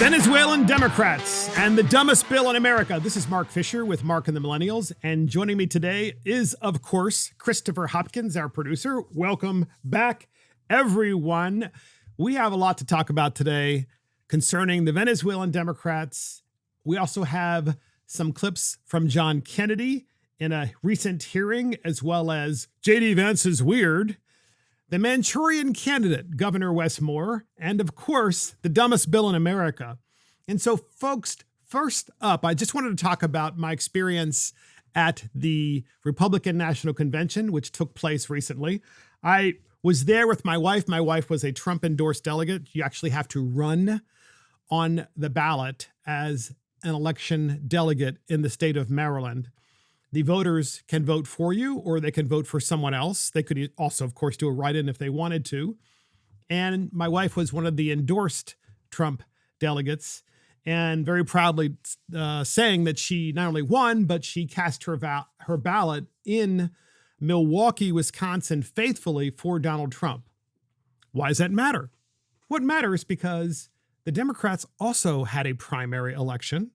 Venezuelan Democrats and the dumbest bill in America. This is Mark Fisher with Mark and the Millennials. And joining me today is, of course, Christopher Hopkins, our producer. Welcome back, everyone. We have a lot to talk about today concerning the Venezuelan Democrats. We also have some clips from John Kennedy in a recent hearing, as well as J.D. Vance is weird, the Manchurian candidate, Governor Wes Moore, and of course, the dumbest bill in America. And so, folks, first up, I just wanted to talk about my experience at the Republican National Convention, which took place recently. I was there with my wife. My wife was a Trump-endorsed delegate. You actually have to run on the ballot as an election delegate in the state of Maryland. The voters can vote for you, or they can vote for someone else. They could also, of course, do a write-in if they wanted to. And my wife was one of the endorsed Trump delegates, and very proudly saying that she not only won, but she cast her ballot in Milwaukee, Wisconsin, faithfully for Donald Trump. Why does that matter? What matters because the Democrats also had a primary election.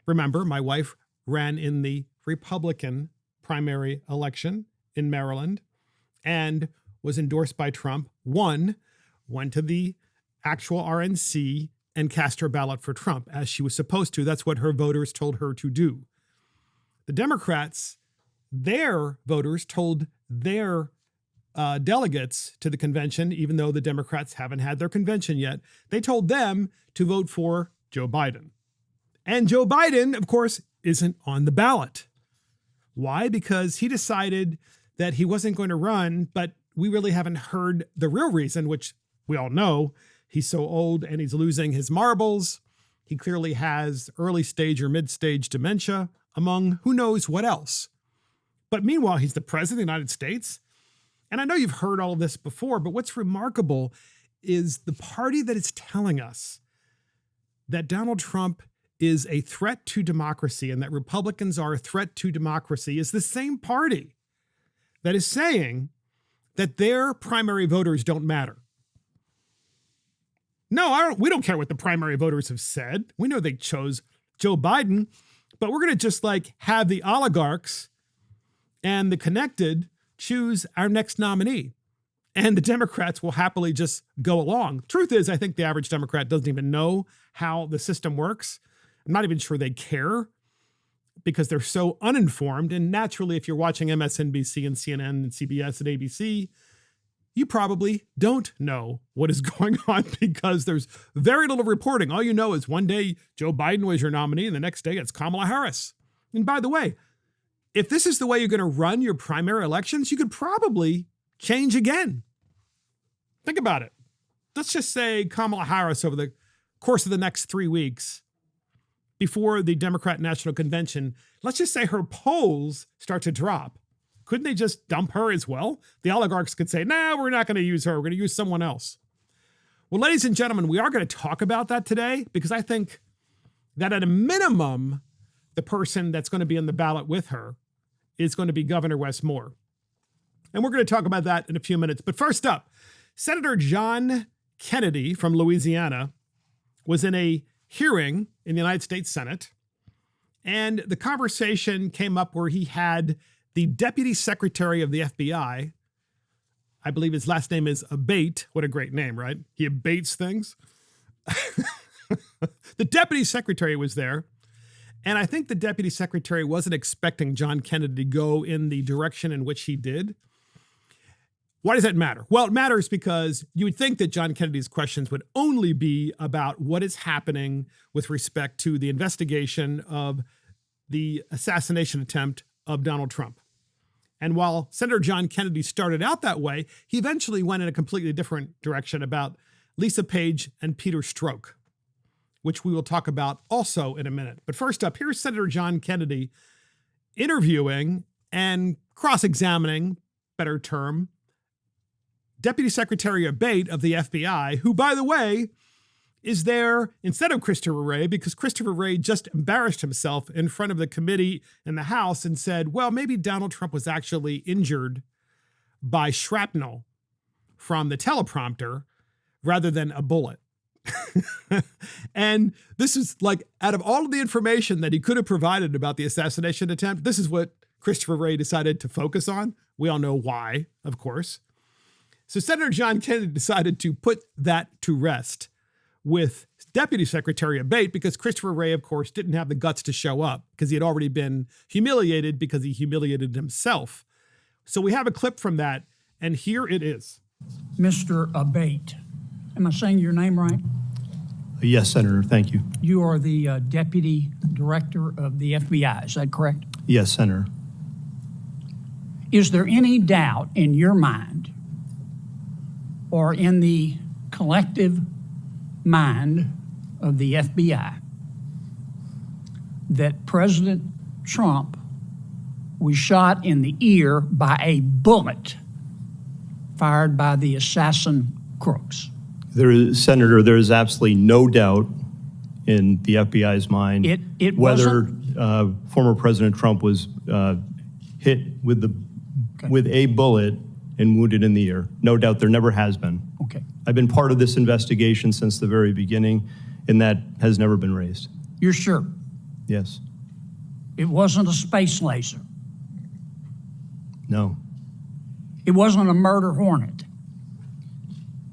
Remember, my wife ran in the Republican primary election in Maryland and was endorsed by Trump, won, went to the actual RNC and cast her ballot for Trump as she was supposed to. That's what her voters told her to do. The Democrats, their voters told their delegates to the convention, even though the Democrats haven't had their convention yet, they told them to vote for Joe Biden. And Joe Biden, of course, isn't on the ballot. Why? Because he decided that he wasn't going to run, but we really haven't heard the real reason, which we all know. He's so old and he's losing his marbles. He clearly has early stage or mid stage dementia, among who knows what else. But meanwhile, he's the president of the United States. And I know you've heard all of this before, but what's remarkable is the party that is telling us that Donald Trump is a threat to democracy and that Republicans are a threat to democracy is the same party that is saying that their primary voters don't matter. No, we don't care what the primary voters have said. We know they chose Joe Biden, but we're going to just have the oligarchs and the connected choose our next nominee. And the Democrats will happily just go along. Truth is, I think the average Democrat doesn't even know how the system works. I'm not even sure they care because they're so uninformed. And naturally, if you're watching MSNBC and CNN and CBS and ABC, you probably don't know what is going on because there's very little reporting. All you know is one day Joe Biden was your nominee and the next day it's Kamala Harris. And by the way, if this is the way you're going to run your primary elections, you could probably change again. Think about it. Let's just say Kamala Harris over the course of the next 3 weeks before the Democrat National Convention, let's just say her polls start to drop. Couldn't they just dump her as well? The oligarchs could say, nah, we're not going to use her. We're going to use someone else. Well, ladies and gentlemen, we are going to talk about that today because I think that at a minimum, the person that's going to be on the ballot with her is going to be Governor Wes Moore. And we're going to talk about that in a few minutes. But first up, Senator John Kennedy from Louisiana was in a hearing in the United States Senate, and the conversation came up where he had the Deputy Secretary of the FBI, I believe his last name is Abate. What a great name, right? He abates things. The Deputy Secretary was there, and I think the Deputy Secretary wasn't expecting John Kennedy to go in the direction in which he did. Why does that matter? Well, it matters because you would think that John Kennedy's questions would only be about what is happening with respect to the investigation of the assassination attempt of Donald Trump. And while Senator John Kennedy started out that way, he eventually went in a completely different direction about Lisa Page and Peter Strzok, which we will talk about also in a minute. But first up, here's Senator John Kennedy interviewing and cross-examining, better term, Deputy Secretary Abate of the FBI, who, by the way, is there instead of Christopher Wray, because Christopher Wray just embarrassed himself in front of the committee in the House and said, well, maybe Donald Trump was actually injured by shrapnel from the teleprompter rather than a bullet. And this is like, out of all of the information that he could have provided about the assassination attempt, this is what Christopher Wray decided to focus on. We all know why, of course. So Senator John Kennedy decided to put that to rest with Deputy Secretary Abate, because Christopher Wray, of course, didn't have the guts to show up because he had already been humiliated because he humiliated himself. So we have a clip from that, and here it is. Mr. Abate, am I saying your name right? Yes, Senator. Thank you. You are the Deputy Director of the FBI, is that correct? Yes, Senator. Is there any doubt in your mind or in the collective mind of the FBI that President Trump was shot in the ear by a bullet fired by the assassin crooks? Senator, there is absolutely no doubt in the FBI's mind whether former President Trump was hit with a bullet and wounded in the ear. No doubt, there never has been. Okay. I've been part of this investigation since the very beginning, and that has never been raised. You're sure? Yes. It wasn't a space laser. No. It wasn't a murder hornet.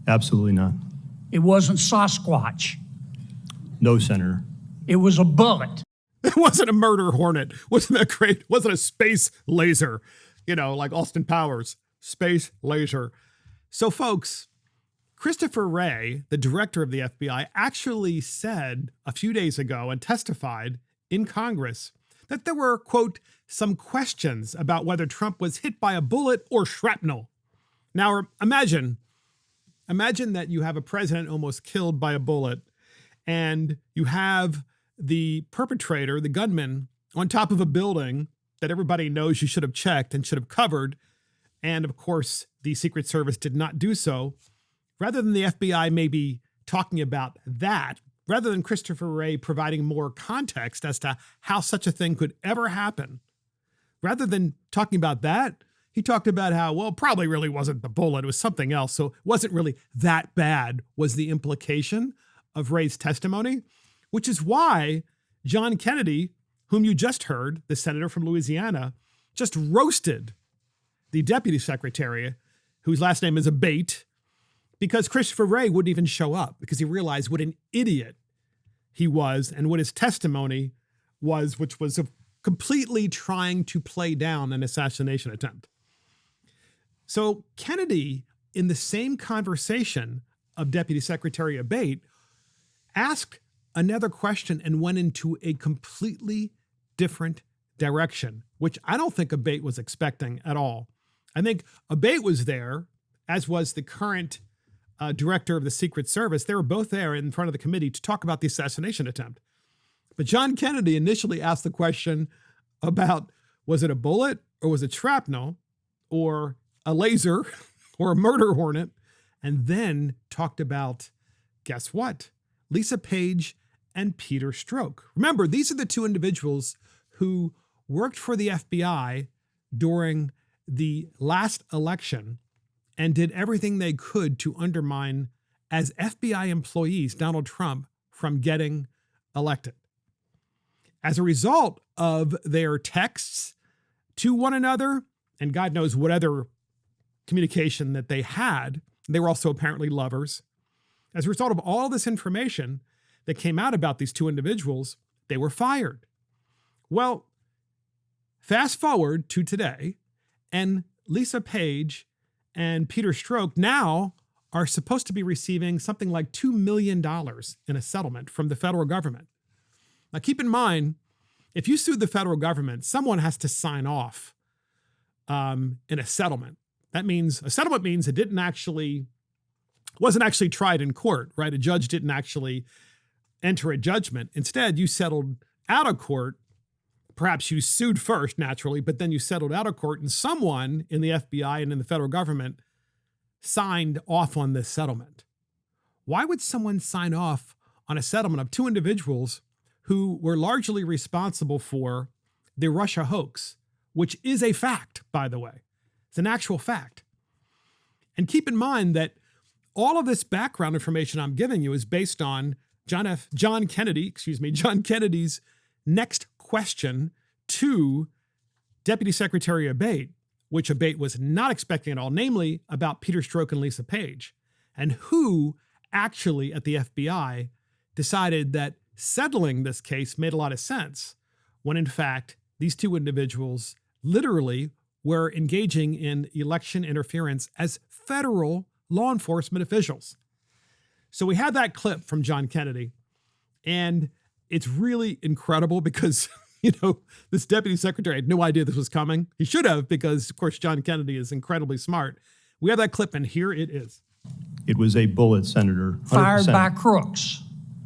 Absolutely not. It wasn't Sasquatch. No, Senator. It was a bullet. It wasn't a murder hornet. Wasn't that great? Wasn't a space laser, like Austin Powers, space laser. So folks, Christopher Wray, the director of the FBI, actually said a few days ago and testified in Congress that there were, quote, some questions about whether Trump was hit by a bullet or shrapnel. Now, imagine that you have a president almost killed by a bullet, and you have the perpetrator, the gunman, on top of a building that everybody knows you should have checked and should have covered. And of course, the Secret Service did not do so. Rather than the FBI maybe talking about that, rather than Christopher Wray providing more context as to how such a thing could ever happen, rather than talking about that, he talked about how, well, probably really wasn't the bullet, it was something else. So it wasn't really that bad, was the implication of Wray's testimony, which is why John Kennedy, whom you just heard, the senator from Louisiana, just roasted the deputy secretary, whose last name is Abate, because Christopher Wray wouldn't even show up because he realized what an idiot he was and what his testimony was, which was completely trying to play down an assassination attempt. So Kennedy, in the same conversation of Deputy Secretary Abate, asked another question and went into a completely different direction, which I don't think Abate was expecting at all. I think Abate was there, as was the current director of the Secret Service. They were both there in front of the committee to talk about the assassination attempt. But John Kennedy initially asked the question about, was it a bullet or was it shrapnel or a laser or a murder hornet? And then talked about, guess what? Lisa Page and Peter Strzok. Remember, these are the two individuals who worked for the FBI during the last election and did everything they could to undermine, as FBI employees, Donald Trump from getting elected. As a result of their texts to one another, and God knows what other communication that they had, they were also apparently lovers. As a result of all this information that came out about these two individuals, they were fired. Well, fast forward to today, and Lisa Page and Peter Strzok now are supposed to be receiving something like $2 million in a settlement from the federal government. Now, keep in mind, if you sue the federal government, someone has to sign off in a settlement. That means a settlement means it wasn't actually tried in court, right? A judge didn't actually enter a judgment. Instead, you settled out of court. Perhaps you sued first, naturally, but then you settled out of court, and someone in the FBI and in the federal government signed off on this settlement. Why would someone sign off on a settlement of two individuals who were largely responsible for the Russia hoax, which is a fact, by the way? It's an actual fact. And keep in mind that all of this background information I'm giving you is based on John Kennedy's next question to Deputy Secretary Abate, which Abate was not expecting at all, namely about Peter Strzok and Lisa Page, and who actually at the FBI decided that settling this case made a lot of sense, when in fact, these two individuals literally were engaging in election interference as federal law enforcement officials. So we had that clip from John Kennedy, and it's really incredible because, this deputy secretary had no idea this was coming. He should have, because, of course, John Kennedy is incredibly smart. We have that clip, and here it is. It was a bullet, Senator. 100%. Fired by crooks.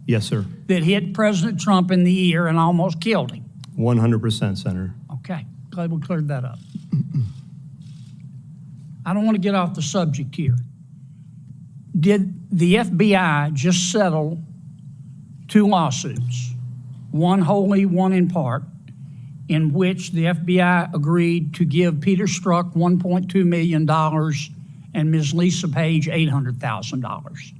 Yes, sir. That hit President Trump in the ear and almost killed him. 100%, Senator. Okay, glad we cleared that up. I don't want to get off the subject here. Did the FBI just settle 2 lawsuits, one wholly, one in part, in which the FBI agreed to give Peter Strzok $1.2 million and Ms. Lisa Page $800,000?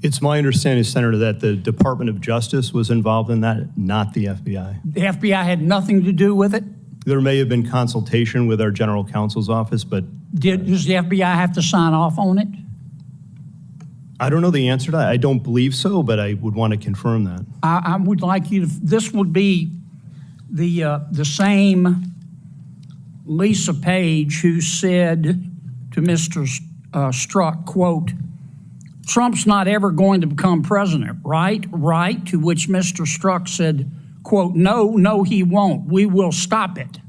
It's my understanding, Senator, that the Department of Justice was involved in that, not the FBI. The FBI had nothing to do with it? There may have been consultation with our general counsel's office, but... Does the FBI have to sign off on it? I don't know the answer to that. I don't believe so, but I would want to confirm that. I would like you to, this would be the same Lisa Page who said to Mr. Strzok, quote, "Trump's not ever going to become president, right? Right?" To which Mr. Strzok said, quote, no, he won't. We will stop it.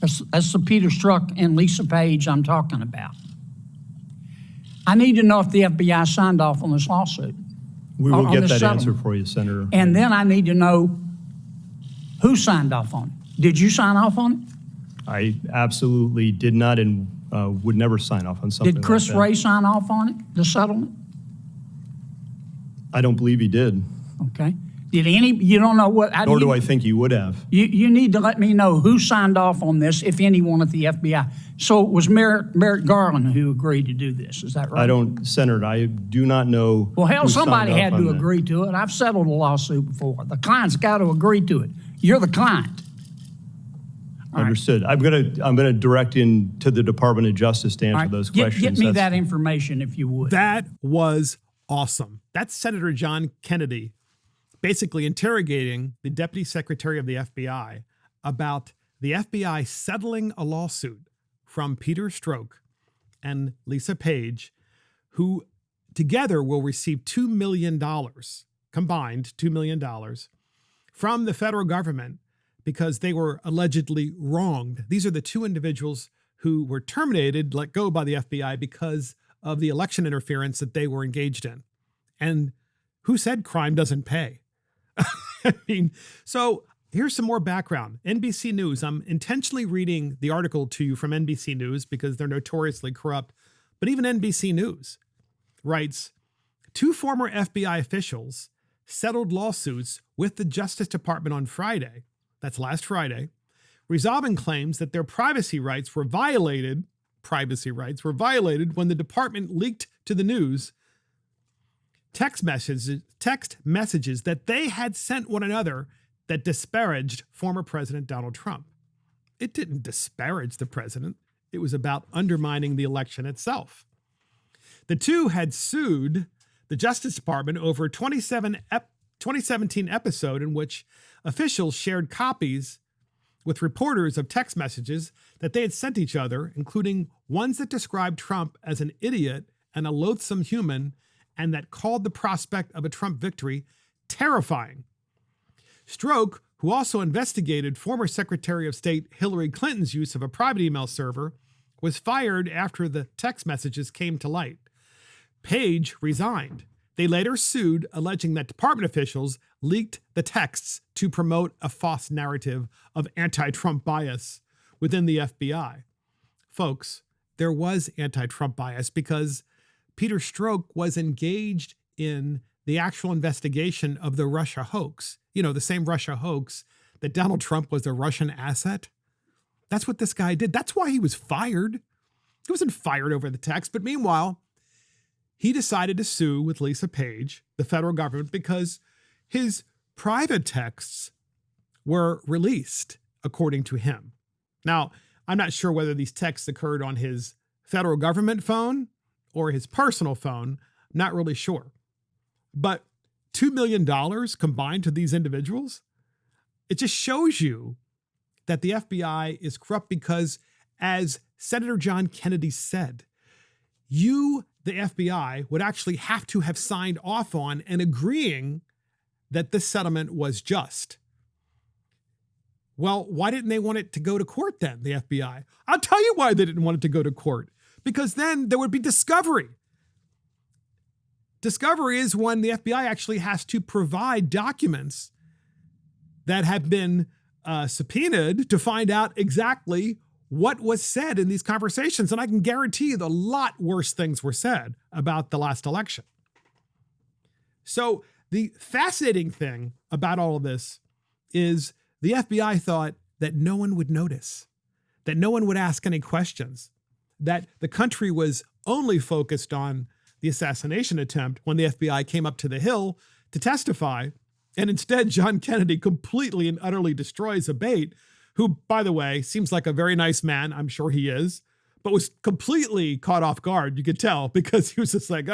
That's the Peter Strzok and Lisa Page I'm talking about. I need to know if the FBI signed off on this lawsuit. We will get that answer for you, Senator. And then I need to know who signed off on it. Did you sign off on it? I absolutely did not and would never sign off on something like that. Did Chris Wray sign off on it, the settlement? I don't believe he did. Okay. You don't know what? Nor do I think he would have. You need to let me know who signed off on this, if anyone at the FBI. So it was Merrick Garland who agreed to do this. Is that right? Senator, I do not know. Well, hell, somebody had to agree to it. I've settled a lawsuit before. The client's got to agree to it. You're the client. Understood. Right. I'm gonna direct in to the Department of Justice to answer those questions. Get me that information if you would. That was awesome. That's Senator John Kennedy basically interrogating the Deputy Secretary of the FBI about the FBI settling a lawsuit from Peter Strzok and Lisa Page, who together will receive $2 million, combined $2 million, from the federal government because they were allegedly wronged. These are the two individuals who were terminated, let go by the FBI because of the election interference that they were engaged in. And who said crime doesn't pay? So here's some more background. NBC News. I'm intentionally reading the article to you from NBC News because they're notoriously corrupt. But even NBC News writes, 2 former FBI officials settled lawsuits with the Justice Department on Friday. That's last Friday, resolving claims that their privacy rights were violated when the department leaked to the news text messages that they had sent one another that disparaged former President Donald Trump. It didn't disparage the president. It was about undermining the election itself. The two had sued the Justice Department over a 2017 episode in which officials shared copies with reporters of text messages that they had sent each other, including ones that described Trump as an idiot and a loathsome human, and that called the prospect of a Trump victory terrifying. Strzok, who also investigated former Secretary of State Hillary Clinton's use of a private email server, was fired after the text messages came to light. Page resigned. They later sued, alleging that department officials leaked the texts to promote a false narrative of anti-Trump bias within the FBI. Folks, there was anti-Trump bias because Peter Strzok was engaged in the actual investigation of the Russia hoax. The same Russia hoax that Donald Trump was a Russian asset. That's what this guy did. That's why he was fired. He wasn't fired over the text. But meanwhile, he decided to sue with Lisa Page, the federal government, because his private texts were released, according to him. Now, I'm not sure whether these texts occurred on his federal government phone or his personal phone, not really sure. But $2 million combined to these individuals, it just shows you that the FBI is corrupt because, as Senator John Kennedy said, you, the FBI, would actually have to have signed off on and agreeing that this settlement was just. Well, why didn't they want it to go to court then, the FBI? I'll tell you why they didn't want it to go to court. Because then there would be discovery. Discovery is when the FBI actually has to provide documents that have been subpoenaed to find out exactly what was said in these conversations. And I can guarantee you a lot worse things were said about the last election. So the fascinating thing about all of this is the FBI thought that no one would notice, that no one would ask any questions, that the country was only focused on the assassination attempt when the FBI came up to the Hill to testify. And instead, John Kennedy completely and utterly destroys a bait, who, by the way, seems like a very nice man. I'm sure he is, but was completely caught off guard. You could tell because he was just like,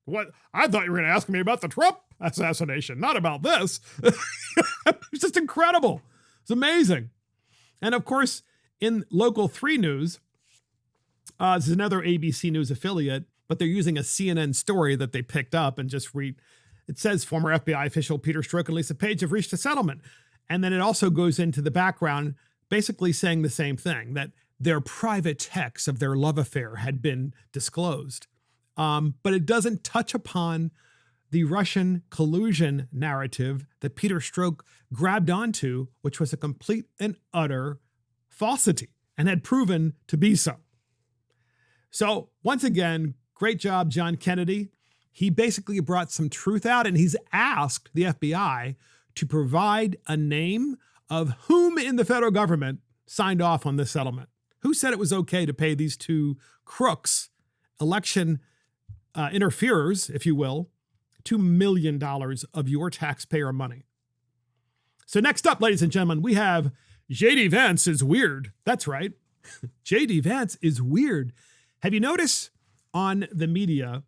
what? I thought you were going to ask me about the Trump assassination, not about this. It's just incredible. It's amazing. And of course, in Local 3 News, this is another ABC News affiliate, but they're using a CNN story that they picked up and just read. It says former FBI official Peter Strzok and Lisa Page have reached a settlement. And then it also goes into the background, basically saying the same thing, that their private texts of their love affair had been disclosed. But it doesn't touch upon the Russian collusion narrative that Peter Strzok grabbed onto, which was a complete and utter falsity and had proven to be so. So once again, great job, John Kennedy. He basically brought some truth out, and he's asked the FBI to provide a name of whom in the federal government signed off on this settlement. Who said it was okay to pay these two crooks, election interferers, if you will, $2 million of your taxpayer money? So next up, ladies and gentlemen, we have J.D. Vance is weird. That's right. J.D. Vance is weird. Have you noticed on the media,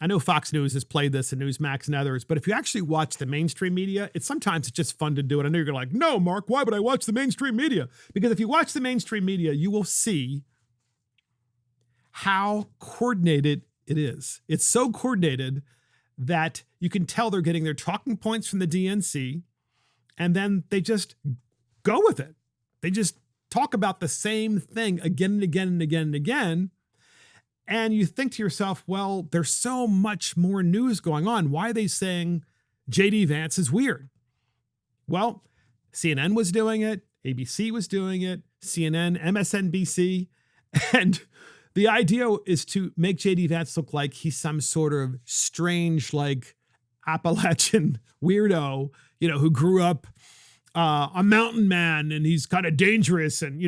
I know Fox News has played this and Newsmax and others, but if you actually watch the mainstream media, sometimes it's just fun to do it. I know you're like, no, Mark, why would I watch the mainstream media? Because if you watch the mainstream media, you will see how coordinated it is. It's so coordinated that you can tell they're getting their talking points from the DNC, and then they just go with it. They just talk about the same thing again and again and again and again. And you think to yourself, well, there's so much more news going on. Why are they saying J.D. Vance is weird? Well, CNN was doing it. ABC was doing it. CNN, MSNBC. And the idea is to make J.D. Vance look like he's some sort of strange, like Appalachian weirdo, who grew up a mountain man, and he's kind of dangerous, and,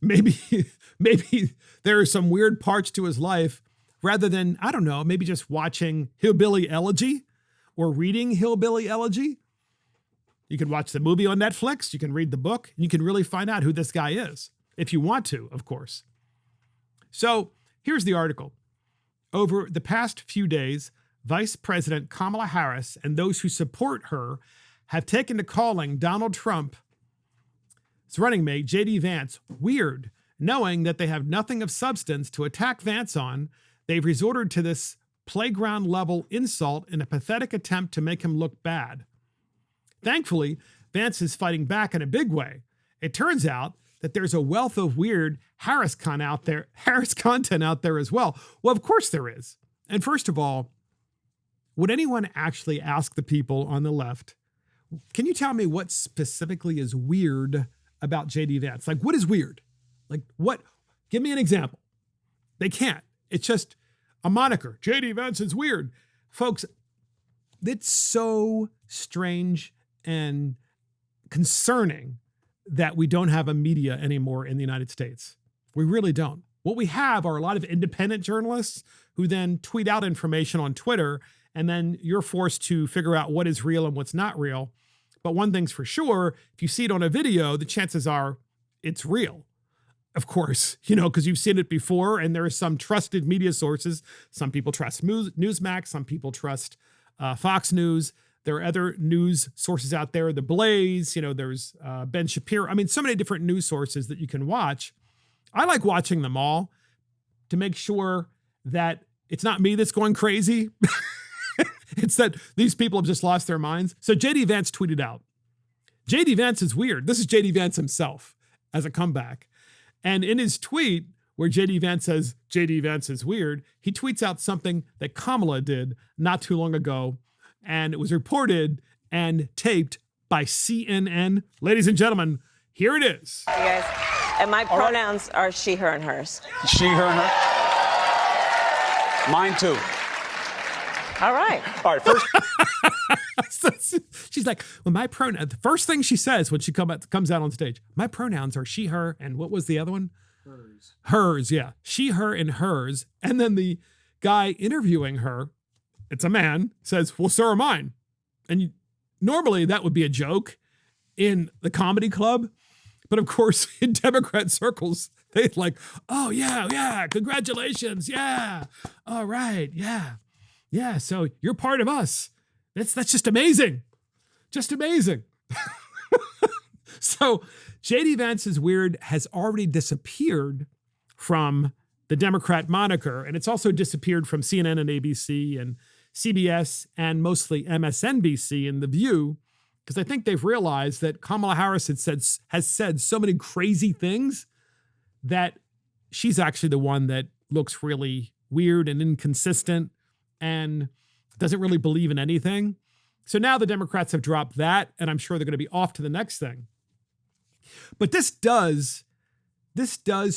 maybe there are some weird parts to his life, rather than, I don't know, maybe just watching Hillbilly Elegy or reading Hillbilly Elegy. You can watch the movie on Netflix, you can read the book, and you can really find out who this guy is, if you want to, of course. So here's the article. Over the past few days, Vice President Kamala Harris and those who support her have taken to calling Donald Trump's running mate, J.D. Vance, weird. Knowing that they have nothing of substance to attack Vance on, they've resorted to this playground-level insult in a pathetic attempt to make him look bad. Thankfully, Vance is fighting back in a big way. It turns out that there's a wealth of weird Harris content out there as well. Well, of course there is. And first of all, would anyone actually ask the people on the left, can you tell me what specifically is weird about J.D. Vance? Like, what is weird? Like, what? Give me an example. They can't. It's just a moniker. J.D. Vance is weird. Folks, it's so strange and concerning that we don't have a media anymore in the United States. We really don't. what we have are a lot of independent journalists who then tweet out information on Twitter, and then you're forced to figure out what is real and what's not real. But one thing's for sure, if you see it on a video, the chances are it's real. Of course, because you've seen it before, and there are some trusted media sources. Some people trust Newsmax, some people trust Fox News. There are other news sources out there, The Blaze, there's Ben Shapiro. I mean, so many different news sources that you can watch. I like watching them all to make sure that it's not me that's going crazy. It's that these people have just lost their minds. So J.D. Vance tweeted out, J.D. Vance is weird. This is J.D. Vance himself as a comeback. And in his tweet, where J.D. Vance says J.D. Vance is weird, he tweets out something that Kamala did not too long ago. And it was reported and taped by CNN. Ladies and gentlemen, here it is. Hey guys, and my pronouns are she, her, and hers. She, her, and her? Mine too. All right. All right, first. She's like, well, my pronoun, the first thing she says when she comes out on stage, my pronouns are she, her, and what was the other one? Hers. Hers, yeah. She, her, and hers. And then the guy interviewing her, it's a man, says, well, so are mine. And normally that would be a joke in the comedy club. But of course, in Democrat circles, they're like, oh, yeah, congratulations. Yeah. All right. Yeah. Yeah. So you're part of us. That's just amazing. Just amazing. So J.D. Vance's weird has already disappeared from the Democrat moniker. And it's also disappeared from CNN and ABC and CBS and mostly MSNBC and The View, because I think they've realized that Kamala Harris has said so many crazy things that she's actually the one that looks really weird and inconsistent and doesn't really believe in anything. So now the Democrats have dropped that, and I'm sure they're going to be off to the next thing. But this does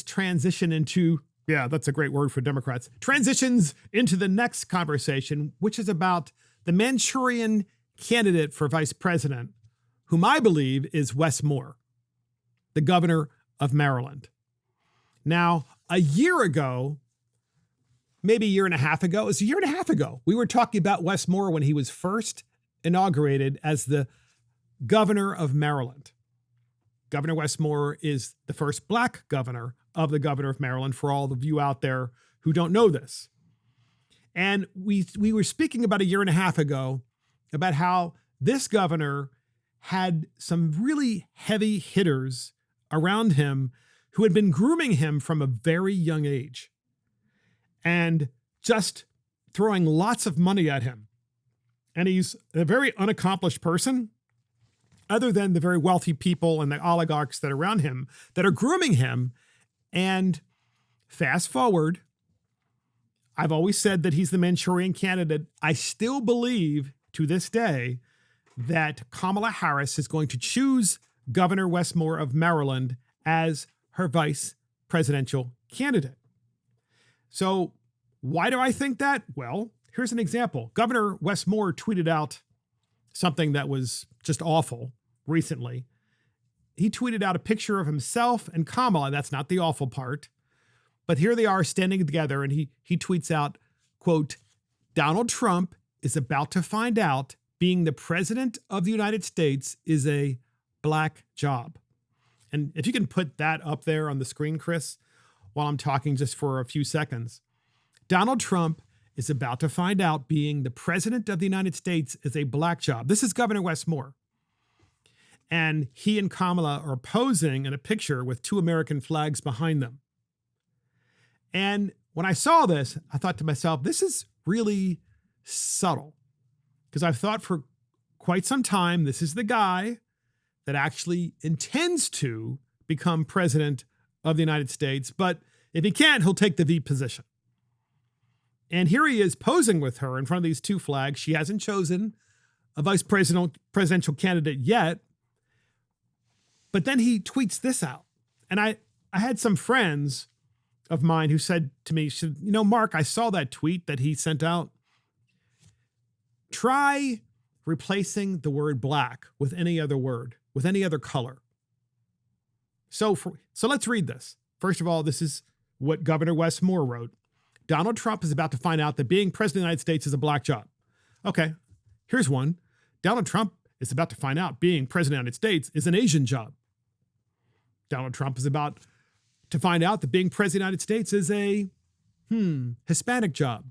transition into, yeah, that's a great word for Democrats, transitions into the next conversation, which is about the Manchurian candidate for vice president, whom I believe is Wes Moore, the governor of Maryland. Now, a year ago, maybe a year and a half ago, it was a year and a half ago, we were talking about Wes Moore when he was first inaugurated as the governor of Maryland. Governor Wes Moore is the first black governor of the governor of Maryland, for all of you out there who don't know this. And we were speaking about a year and a half ago about how this governor had some really heavy hitters around him who had been grooming him from a very young age and just throwing lots of money at him. And he's a very unaccomplished person, other than the very wealthy people and the oligarchs that are around him that are grooming him. And fast forward, I've always said that he's the Manchurian candidate. I still believe to this day that Kamala Harris is going to choose Governor Wes Moore of Maryland as her vice presidential candidate. So why do I think that? Well, here's an example. Governor Wes Moore tweeted out something that was just awful recently. He tweeted out a picture of himself and Kamala. That's not the awful part. But here they are standing together, and he tweets out, quote, Donald Trump is about to find out being the president of the United States is a black job. And if you can put that up there on the screen, Chris, while I'm talking just for a few seconds. Donald Trump is about to find out being the president of the United States is a black job. This is Governor Wes Moore. And he and Kamala are posing in a picture with two American flags behind them. And when I saw this, I thought to myself, this is really subtle. Because I've thought for quite some time, this is the guy that actually intends to become president of the United States. But if he can't, he'll take the V position. And here he is posing with her in front of these two flags. She hasn't chosen a vice presidential candidate yet. But then he tweets this out. And I had some friends of mine who said to me, Mark, I saw that tweet that he sent out. Try replacing the word black with any other word, with any other color. So let's read this. First of all, this is what Governor Wes Moore wrote. Donald Trump is about to find out that being president of the United States is a black job. Okay, here's one. Donald Trump is about to find out being president of the United States is an Asian job. Donald Trump is about to find out that being president of the United States is a Hispanic job,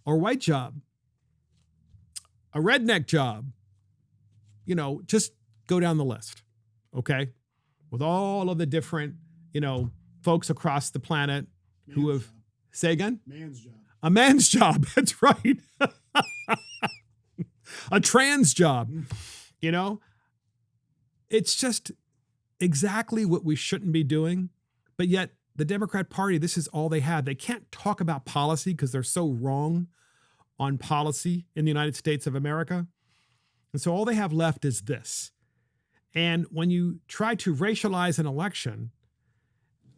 or white job, a redneck job. You know, just go down the list, okay? With all of the different, folks across the planet who have, say again? Man's job. A man's job, that's right. A trans job, It's just exactly what we shouldn't be doing. But yet the Democrat Party, this is all they have. They can't talk about policy because they're so wrong on policy in the United States of America. And so all they have left is this. And when you try to racialize an election,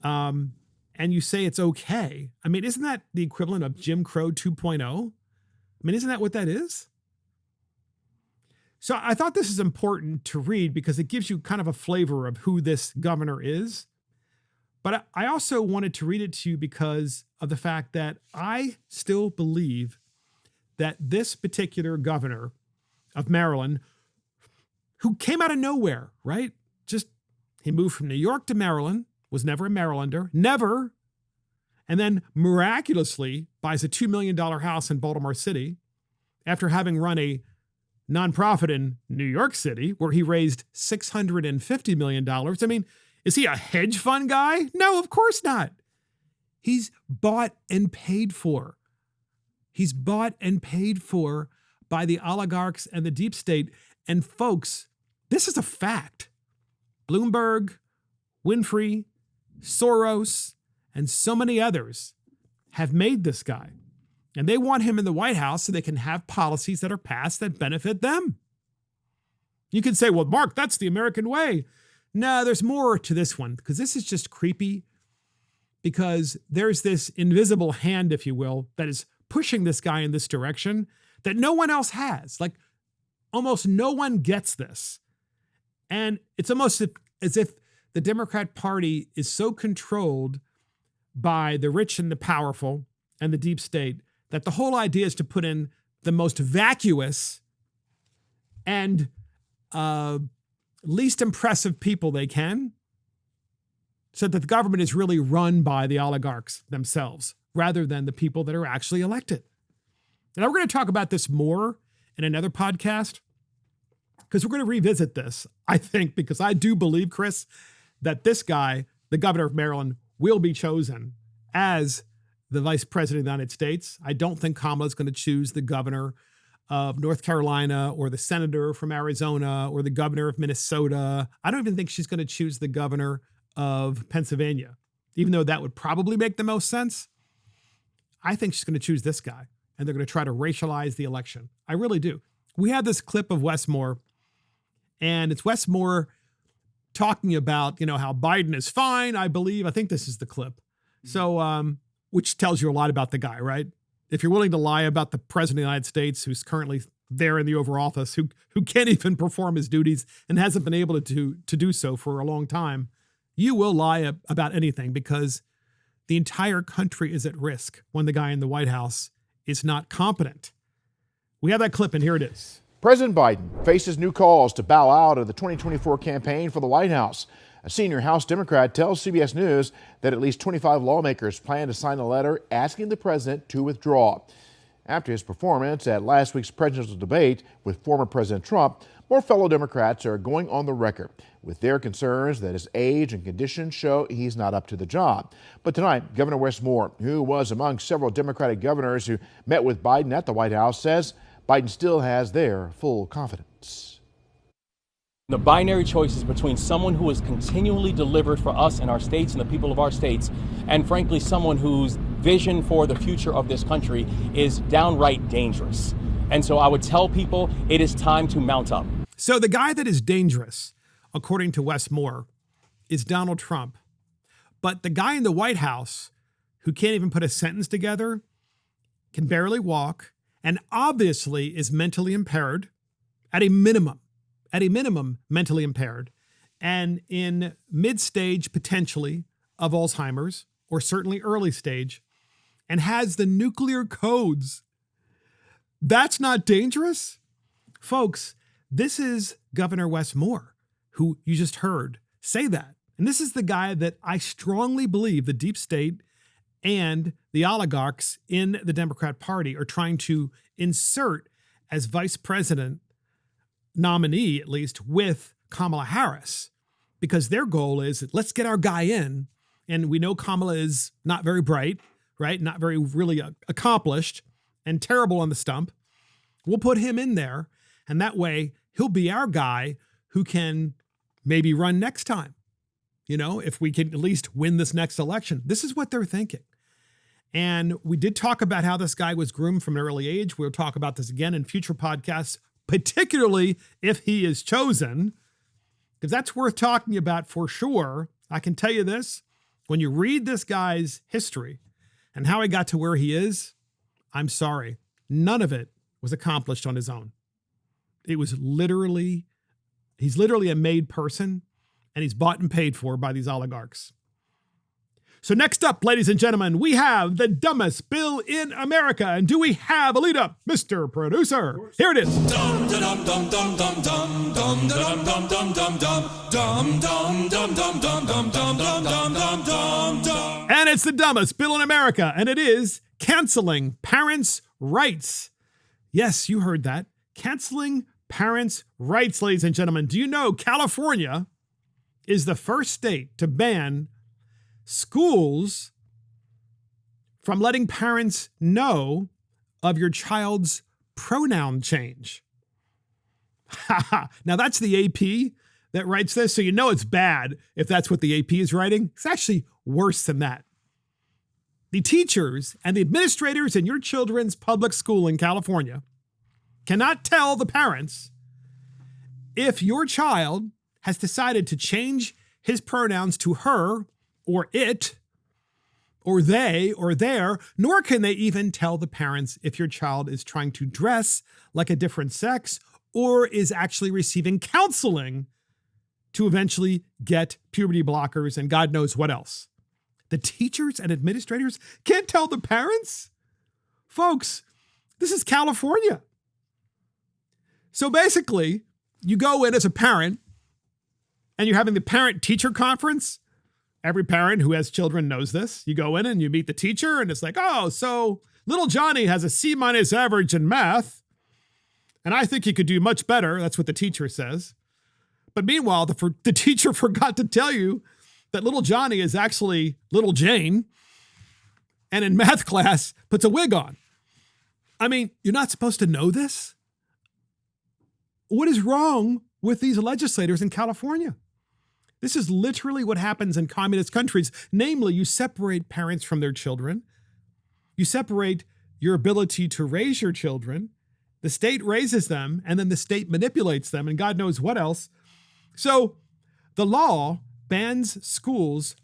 and you say it's okay, I mean, isn't that the equivalent of Jim Crow 2.0? I mean, isn't that what that is? So I thought this is important to read because it gives you kind of a flavor of who this governor is. But I also wanted to read it to you because of the fact that I still believe that this particular governor of Maryland, who came out of nowhere, right? He moved from New York to Maryland, was never a Marylander, never. And then miraculously buys a $2 million house in Baltimore City after having run a nonprofit in New York City where he raised $650 million. I mean, is he a hedge fund guy? No, of course not. He's bought and paid for. He's bought and paid for by the oligarchs and the deep state. And folks, this is a fact. Bloomberg, Winfrey, Soros, and so many others have made this guy. And they want him in the White House so they can have policies that are passed that benefit them. You can say, well, Mark, that's the American way. No, there's more to this one because this is just creepy because there's this invisible hand, if you will, that is pushing this guy in this direction that no one else has. Like almost no one gets this. And it's almost as if the Democrat Party is so controlled by the rich and the powerful and the deep state that the whole idea is to put in the most vacuous and least impressive people they can so that the government is really run by the oligarchs themselves rather than the people that are actually elected. And we're going to talk about this more in another podcast because we're going to revisit this, I think, because I do believe, Chris, that this guy, the governor of Maryland, will be chosen as the vice president of the United States. I don't think Kamala's going to choose the governor of North Carolina or the senator from Arizona or the governor of Minnesota. I don't even think she's going to choose the governor of Pennsylvania, even though that would probably make the most sense. I think she's going to choose this guy, and they're going to try to racialize the election. I really do. We have this clip of Wes Moore, and it's Wes Moore talking about, how Biden is fine, I believe. I think this is the clip. So, which tells you a lot about the guy, right? If you're willing to lie about the president of the United States, who's currently there in the Oval Office, who can't even perform his duties and hasn't been able to do so for a long time, you will lie about anything because the entire country is at risk when the guy in the White House is not competent. We have that clip, and here it is. President Biden faces new calls to bow out of the 2024 campaign for the White House. A senior House Democrat tells CBS News that at least 25 lawmakers plan to sign a letter asking the president to withdraw. After his performance at last week's presidential debate with former President Trump, more fellow Democrats are going on the record with their concerns that his age and condition show he's not up to the job. But tonight, Governor Wes Moore, who was among several Democratic governors who met with Biden at the White House, says Biden still has their full confidence. The binary choice is between someone who has continually delivered for us and our states and the people of our states, and frankly, someone whose vision for the future of this country is downright dangerous. And so I would tell people it is time to mount up. So the guy that is dangerous, according to Wes Moore, is Donald Trump. But the guy in the White House who can't even put a sentence together, can barely walk, and obviously is mentally impaired at a minimum, mentally impaired, and in mid-stage potentially of Alzheimer's, or certainly early stage, and has the nuclear codes. That's not dangerous? Folks, this is Governor Wes Moore, who you just heard say that. And this is the guy that I strongly believe the deep state and the oligarchs in the Democrat Party are trying to insert as vice president nominee, at least, with Kamala Harris, because their goal is, let's get our guy in. And we know Kamala is not very bright, right? Not very really accomplished and terrible on the stump. We'll put him in there, and that way he'll be our guy who can maybe run next time. You know, if we can at least win this next election. This is what they're thinking. And we did talk about how this guy was groomed from an early age. We'll talk about this again in future podcasts, particularly if he is chosen, because that's worth talking about for sure. I can tell you this, when you read this guy's history and how he got to where he is, I'm sorry, none of it was accomplished on his own. It was he's literally a made person, and he's bought and paid for by these oligarchs. So next up, ladies and gentlemen, we have the dumbest bill in America. And do we have a lead up, Mr. Producer? Here it is. And it's the dumbest bill in America, and it is canceling parents' rights. Yes, you heard that. Canceling parents' rights, ladies and gentlemen. Do you know California is the first state to ban schools from letting parents know of your child's pronoun change? Now, that's the AP that writes this, so you know it's bad if that's what the AP is writing. It's actually worse than that. The teachers and the administrators in your children's public school in California cannot tell the parents if your child has decided to change his pronouns to her or it or they or their, nor can they even tell the parents if your child is trying to dress like a different sex or is actually receiving counseling to eventually get puberty blockers and God knows what else. The teachers and administrators can't tell the parents? Folks, this is California. So basically, you go in as a parent and you're having the parent-teacher conference. Every parent who has children knows this. You go in and you meet the teacher and it's like, oh, so little Johnny has a C- average in math, and I think he could do much better. That's what the teacher says. But meanwhile, the teacher forgot to tell you that little Johnny is actually little Jane, and in math class puts a wig on. I mean, you're not supposed to know this? What is wrong with these legislators in California? This is literally what happens in communist countries. Namely, you separate parents from their children. You separate your ability to raise your children. The state raises them, and then the state manipulates them, and God knows what else. So the law bans schools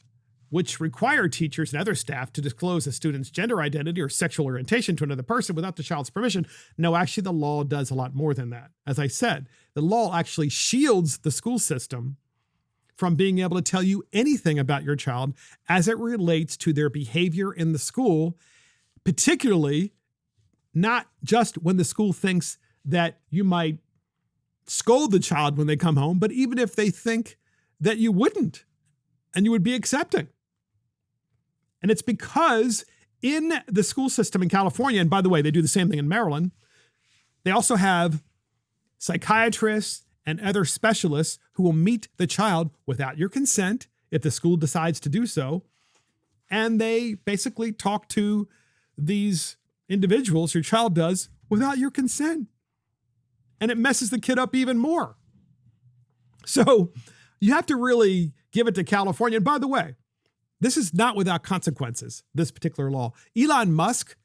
which require teachers and other staff to disclose a student's gender identity or sexual orientation to another person without the child's permission. No, actually, the law does a lot more than that. As I said, the law actually shields the school system from being able to tell you anything about your child as it relates to their behavior in the school, particularly not just when the school thinks that you might scold the child when they come home, but even if they think that you wouldn't and you would be accepting. And it's because in the school system in California, and by the way, they do the same thing in Maryland, they also have psychiatrists and other specialists who will meet the child without your consent if the school decides to do so. And they basically talk to these individuals, your child does, without your consent. And it messes the kid up even more. So you have to really give it to California. And by the way, this is not without consequences, this particular law. Elon Musk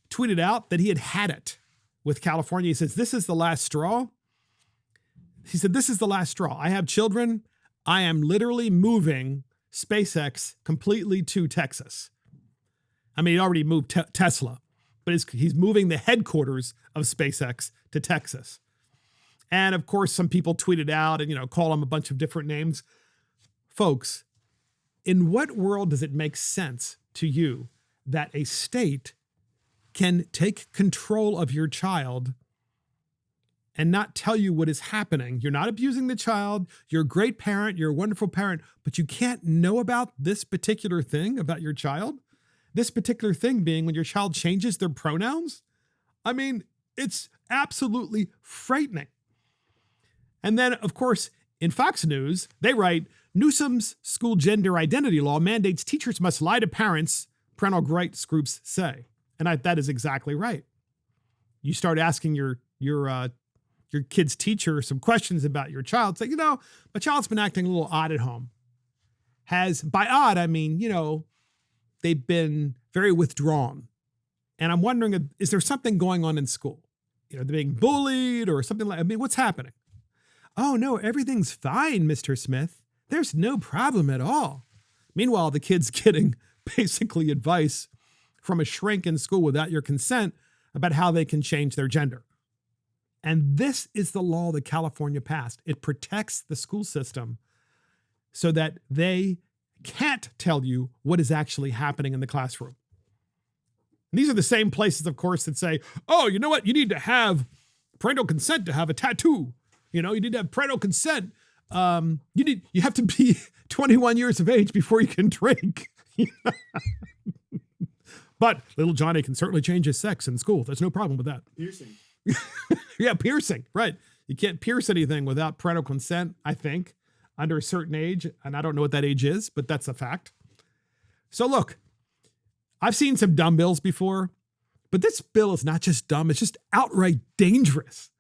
tweeted out that he had it with California. He says, this is the last straw. He said, this is the last straw. I have children. I am literally moving SpaceX completely to Texas. I mean, he already moved Tesla, but he's moving the headquarters of SpaceX to Texas. And of course, some people tweeted out and, call him a bunch of different names. Folks, in what world does it make sense to you that a state can take control of your child and not tell you what is happening? You're not abusing the child. You're a great parent. You're a wonderful parent, but you can't know about this particular thing about your child? This particular thing being when your child changes their pronouns? I mean, it's absolutely frightening. And then, of course, in Fox News, they write, Newsom's school gender identity law mandates teachers must lie to parents, parental rights groups say. And that is exactly right. You start asking your kid's teacher some questions about your child. Say, my child's been acting a little odd at home. By odd, I mean, they've been very withdrawn. And I'm wondering, is there something going on in school? They're being bullied or something what's happening? Oh, no, everything's fine, Mr. Smith. There's no problem at all. Meanwhile, the kid's getting basically advice from a shrink in school without your consent about how they can change their gender. And this is the law that California passed. It protects the school system so that they can't tell you what is actually happening in the classroom. And these are the same places, of course, that say, oh, you know what? You need to have parental consent to have a tattoo. You need to have parental consent. You have to be 21 years of age before you can drink. But little Johnny can certainly change his sex in school. There's no problem with that. Piercing. Yeah, piercing, right. You can't pierce anything without parental consent, I think, under a certain age. And I don't know what that age is, but that's a fact. So look, I've seen some dumb bills before, but this bill is not just dumb, it's just outright dangerous.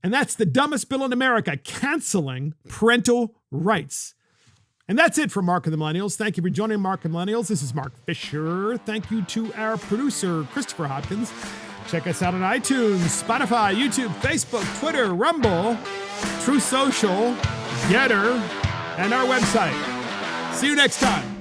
And that's the dumbest bill in America, canceling parental rights. And that's it for Mark and the Millennials. Thank you for joining Mark and Millennials. This is Mark Fisher. Thank you to our producer, Christopher Hopkins. Check us out on iTunes, Spotify, YouTube, Facebook, Twitter, Rumble, True Social, Getter, and our website. See you next time.